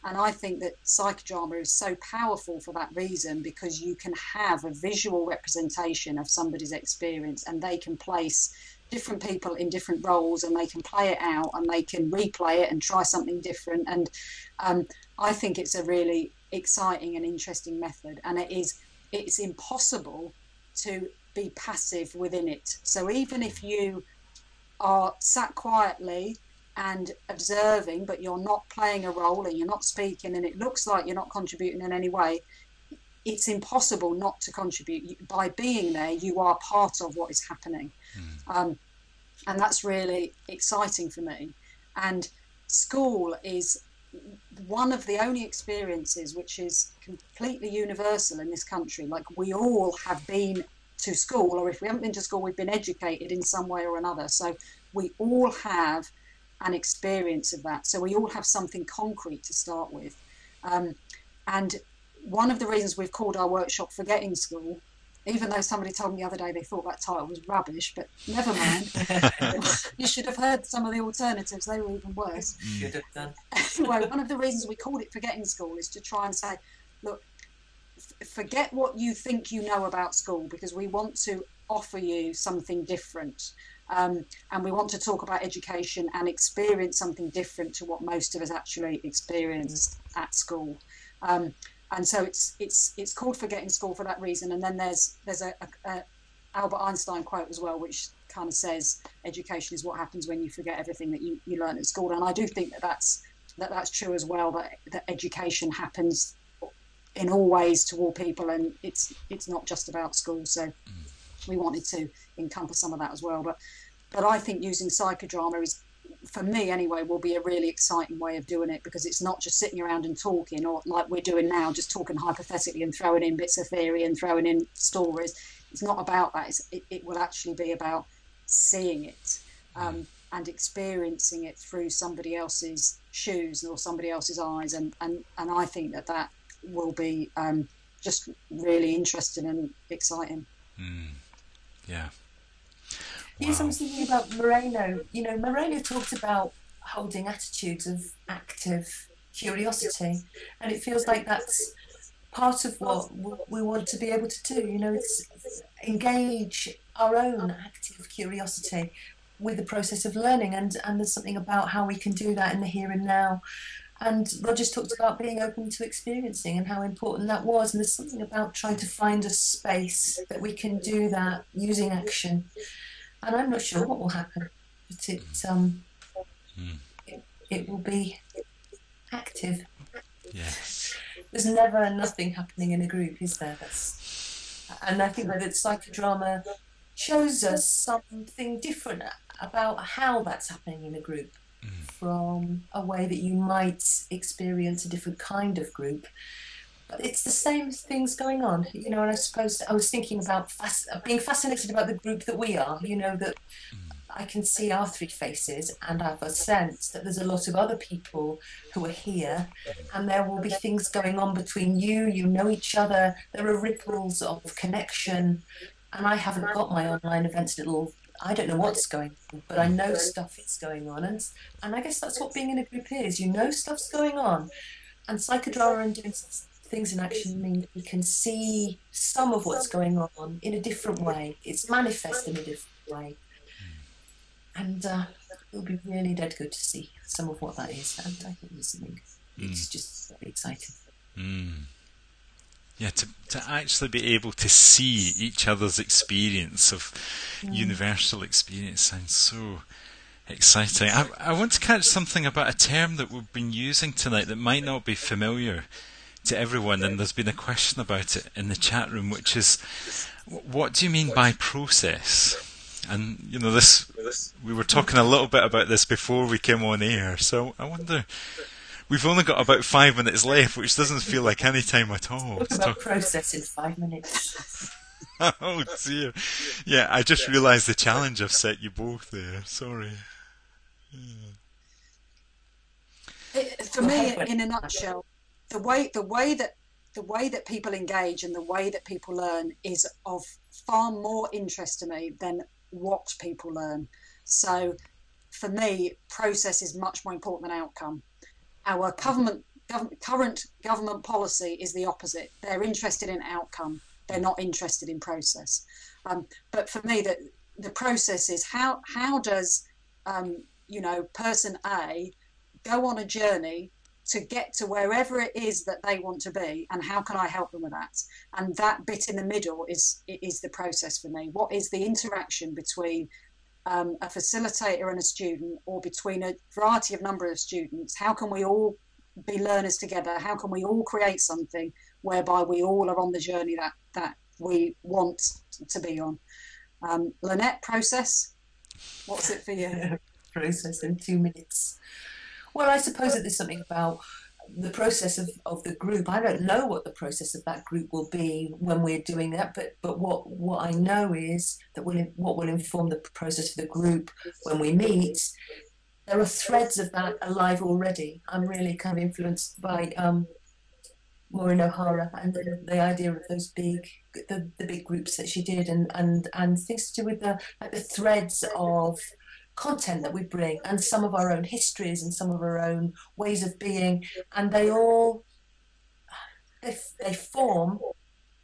And I think that psychodrama is so powerful for that reason, because you can have a visual representation of somebody's experience, and they can place different people in different roles, and they can play it out, and they can replay it and try something different. And I think it's a really exciting and interesting method, and it's impossible to be passive within it. So even if you are sat quietly and observing, but you're not playing a role and you're not speaking, and it looks like you're not contributing in any way, it's impossible not to contribute. By being there, you are part of what is happening. And that's really exciting for me. And school is one of the only experiences which is completely universal in this country. Like, we all have been to school, or if we haven't been to school, we've been educated in some way or another. So we all have an experience of that. So we all have something concrete to start with. And one of the reasons we've called our workshop Forgetting School, even though somebody told me the other day they thought that title was rubbish, but never mind. You should have heard some of the alternatives, they were even worse. Should have done. Anyway, one of the reasons we called it Forgetting School is to try and say, look, forget what you think you know about school, because we want to offer you something different. And we want to talk about education and experience something different to what most of us actually experienced at school. And so it's called Forgetting School for that reason. And then there's a Albert Einstein quote as well, which kind of says education is what happens when you forget everything that you learn at school. And I do think that's true as well, that education happens in all ways to all people, and it's not just about school. So we wanted to encompass some of that as well. But I think using psychodrama is, for me anyway, will be a really exciting way of doing it, because it's not just sitting around and talking, or like we're doing now, just talking hypothetically and throwing in bits of theory and throwing in stories. It's not about that. It will actually be about seeing it. and experiencing it through somebody else's shoes or somebody else's eyes, and I think that will be just really interesting and exciting. Yeah. Yes, I was thinking about Moreno. Moreno talked about holding attitudes of active curiosity, and it feels like that's part of what we want to be able to do. It's engage our own active curiosity with the process of learning, and there's something about how we can do that in the here and now. And Roger's talked about being open to experiencing and how important that was, and there's something about trying to find a space that we can do that using action. And I'm not sure what will happen, but it will be active. Yes. There's never nothing happening in a group, is there? And I think that psychodrama shows us something different about how that's happening in a group, from a way that you might experience a different kind of group. But it's the same things going on, and I suppose I was thinking about being fascinated about the group that we are, that I can see our three faces and I have a sense that there's a lot of other people who are here, and there will be things going on between you know each other, there are ripples of connection, and I haven't got my online events I don't know what's going on, but I know stuff is going on, and I guess that's what being in a group is. Stuff's going on, and psychodrama and doing things in action mean we can see some of what's going on in a different way. It's manifest in a different way, and it'll be really dead good to see some of what that is. And I think it's just very exciting. Yeah, to actually be able to see each other's experience of universal experience sounds so exciting. I want to catch something about a term that we've been using tonight that might not be familiar to everyone, and there's been a question about it in the chat room, which is, what do you mean by process? And we were talking a little bit about this before we came on air, so I wonder, we've only got about 5 minutes left, which doesn't feel like any time at all. Talk about process in 5 minutes. Oh dear. Yeah, I just realised the challenge I've set you both there. Sorry. For me, in a nutshell, the way that people engage and the way that people learn is of far more interest to me than what people learn. So for me, process is much more important than outcome. Our current government policy is the opposite. They're interested in outcome. They're not interested in process. But for me, the process is how does person A go on a journey to get to wherever it is that they want to be, and how can I help them with that? And that bit in the middle is the process for me. What is the interaction between a facilitator and a student, or between a variety of number of students? How can we all be learners together? How can we all create something whereby we all are on the journey that we want to be on? Lynette, process, what's it for you? Process in 2 minutes. Well, I suppose that there's something about the process of the group. I don't know what the process of that group will be when we're doing that, but what I know is that what will inform the process of the group when we meet. There are threads of that alive already. I'm really kind of influenced by Maureen O'Hara and the idea of those big groups that she did, and things to do with the threads of content that we bring, and some of our own histories and some of our own ways of being, and they form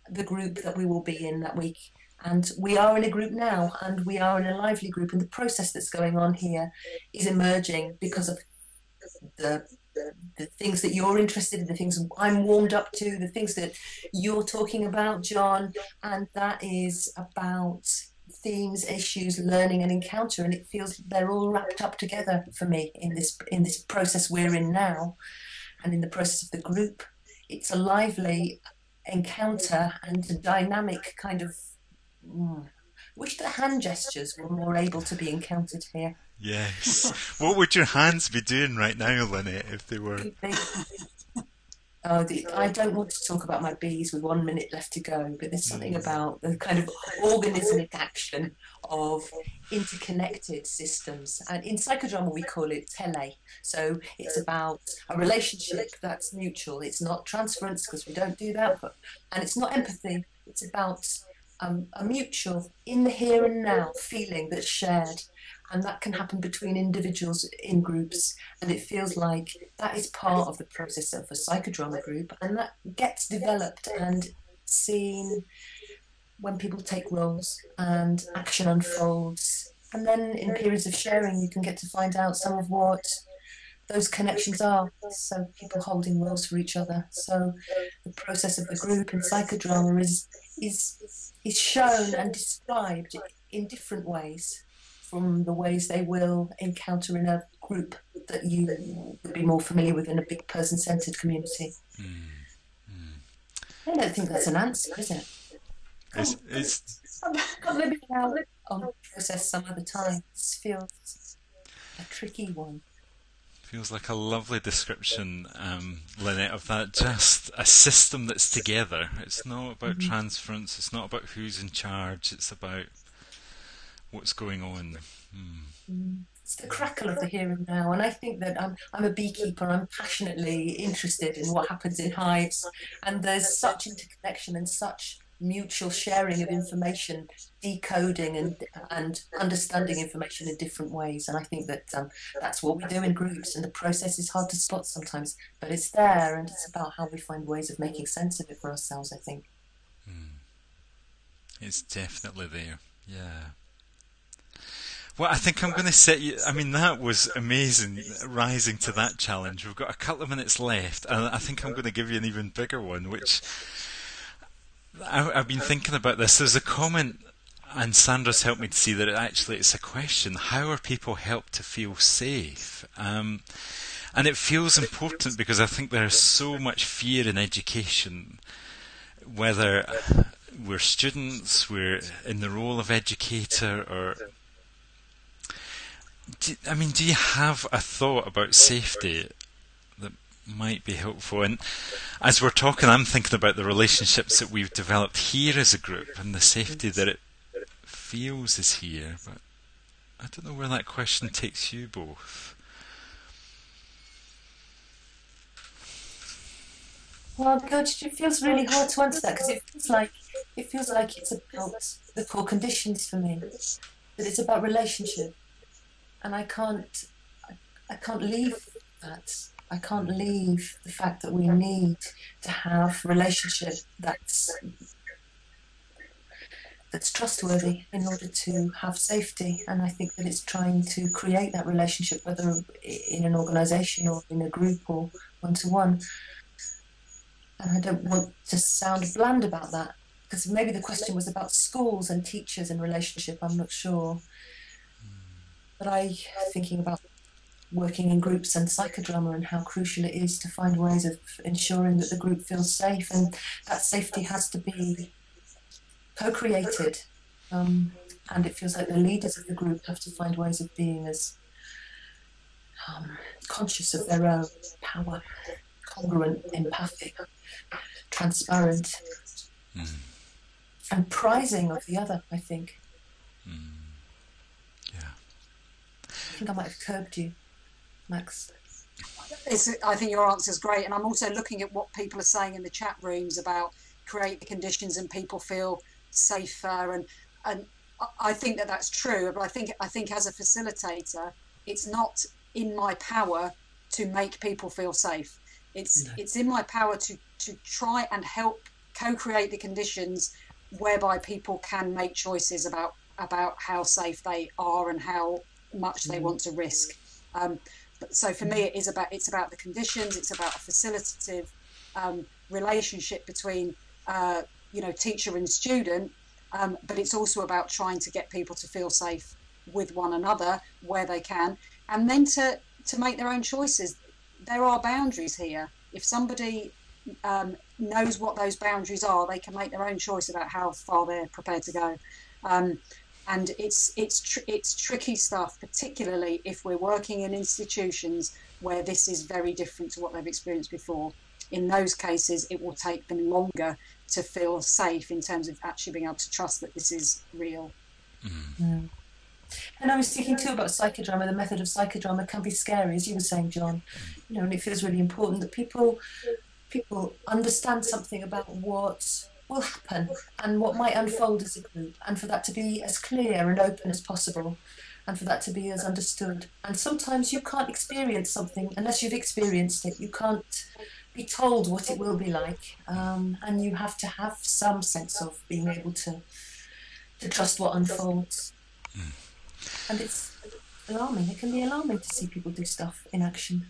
the group that we will be in that week. And we are in a group now, and we are in a lively group, and the process that's going on here is emerging because of the things that you're interested in, the things I'm warmed up to, the things that you're talking about, John, and that is about themes, issues, learning and encounter, and it feels they're all wrapped up together for me in this process we're in now, and in the process of the group. It's a lively encounter and a dynamic kind of wish that hand gestures were more able to be encountered here. Yes. What would your hands be doing right now, Lynette, if they were? I don't want to talk about my bees with 1 minute left to go, but there's something about the kind of organismic action of interconnected systems. And in psychodrama, we call it tele. So it's about a relationship that's mutual. It's not transference, because we don't do that, and it's not empathy. It's about a mutual, in the here and now feeling that's shared. And that can happen between individuals in groups, and it feels like that is part of the process of a psychodrama group, and that gets developed and seen when people take roles and action unfolds. And then in periods of sharing, you can get to find out some of what those connections are. So people holding roles for each other. So the process of the group in psychodrama is shown and described in different ways from the ways they will encounter in a group that you would be more familiar with in a big person-centred community. I don't think that's an answer, is it? I'll maybe now on process some other time. This feels a tricky one. Feels like a lovely description, Lynette, of that. Just a system that's together. It's not about transference. It's not about who's in charge. It's about what's going on. It's the crackle of the here and now, and I think that I'm a beekeeper. I'm passionately interested in what happens in hives, and there's such interconnection and such mutual sharing of information, decoding and understanding information in different ways. And I think that that's what we do in groups, and the process is hard to spot sometimes, but it's there, and it's about how we find ways of making sense of it for ourselves, I think. It's definitely there, yeah. Well, I think I'm going to set you... I mean, that was amazing, rising to that challenge. We've got a couple of minutes left, and I think I'm going to give you an even bigger one, which... I've been thinking about this. There's a comment, and Sandra's helped me to see that it's a question. How are people helped to feel safe? And it feels important because I think there's so much fear in education, whether we're students, we're in the role of educator, or... do you have a thought about safety that might be helpful? And as we're talking, I'm thinking about the relationships that we've developed here as a group and the safety that it feels is here. But I don't know where that question takes you both. Well, Coach, it feels really hard to answer that, because it feels like it's about the core conditions for me, that it's about relationship. And I can't leave that. I can't leave the fact that we need to have relationship that's trustworthy in order to have safety. And I think that it's trying to create that relationship, whether in an organisation or in a group or one-to-one. And I don't want to sound bland about that, because maybe the question was about schools and teachers and relationship. I'm not sure. But thinking about working in groups and psychodrama and how crucial it is to find ways of ensuring that the group feels safe, and that safety has to be co-created. And it feels like the leaders of the group have to find ways of being as conscious of their own power, congruent, empathic, transparent, and prizing of the other, I think. I think I might have curbed you, Max. I think your answer is great, and I'm also looking at what people are saying in the chat rooms about create the conditions and people feel safer, and I think that that's true. But I think as a facilitator, it's not in my power to make people feel safe. It's in my power to try and help co-create the conditions whereby people can make choices about how safe they are and how much they want to risk. So for me, it's about the conditions. It's about a facilitative relationship between teacher and student, but it's also about trying to get people to feel safe with one another where they can, and then to make their own choices. There are boundaries here. If somebody knows what those boundaries are, they can make their own choice about how far they're prepared to go. And it's tricky stuff, particularly if we're working in institutions where this is very different to what they've experienced before. in those cases it will take them longer to feel safe in terms of actually being able to trust that this is real. Mm. And I was thinking too about psychodrama. The method of psychodrama can be scary, as you were saying, John. You know, and it feels really important that people understand something about what will happen and what might unfold as a group, and for that to be as clear and open as possible, and for that to be as understood. And sometimes you can't experience something unless you've experienced it. You can't be told what it will be like, and you have to have some sense of being able to trust what unfolds. And it's alarming. It can be alarming to see people do stuff in action,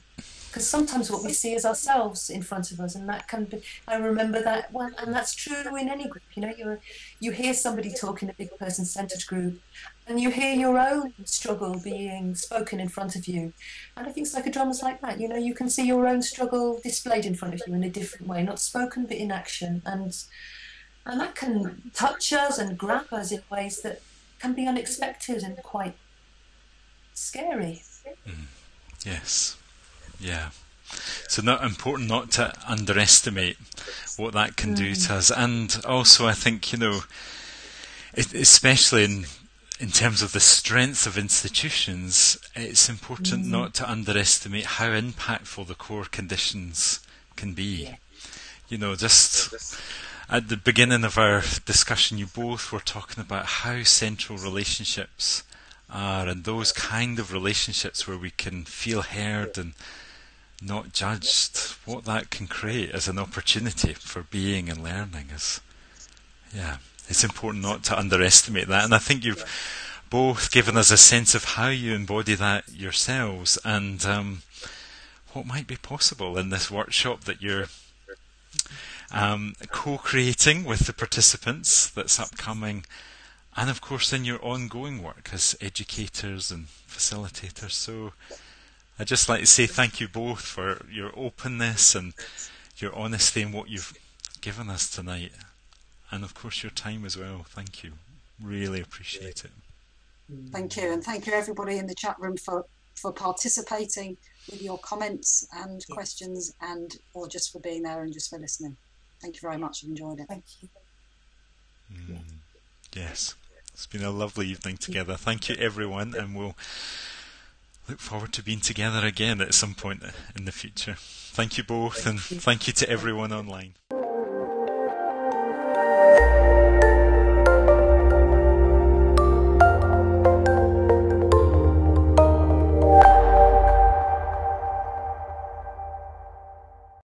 because sometimes what we see is ourselves in front of us, and that can be. I remember that one, and that's true in any group. You know, you hear somebody talk in a big person-centered group, and you hear your own struggle being spoken in front of you. And I think psychodrama's like that. You know, you can see your own struggle displayed in front of you in a different way, not spoken but in action, and that can touch us and grab us in ways that can be unexpected and quite scary. Yes. Yeah. So important not to underestimate what that can do to us. And also I think, you know, especially in terms of the strength of institutions, it's important not to underestimate how impactful the core conditions can be. Yeah. You know, just at the beginning of our discussion, you both were talking about how central relationships are, and those kind of relationships where we can feel heard and not judged, what that can create as an opportunity for being and learning is, it's important not to underestimate that. And I think you've both given us a sense of how you embody that yourselves, and what might be possible in this workshop that you're co-creating with the participants that's upcoming, and of course in your ongoing work as educators and facilitators. So I'd just like to say thank you both for your openness and your honesty in what you've given us tonight, and of course your time as well. Thank you. Really appreciate it. Thank you, and thank you everybody in the chat room for participating with your comments and questions, and or just for being there and just for listening. Thank you very much. I've enjoyed it. Thank you. Yes, it's been a lovely evening together. Thank you everyone, and we'll look forward to being together again at some point in the future. Thank you both, and thank you to everyone online.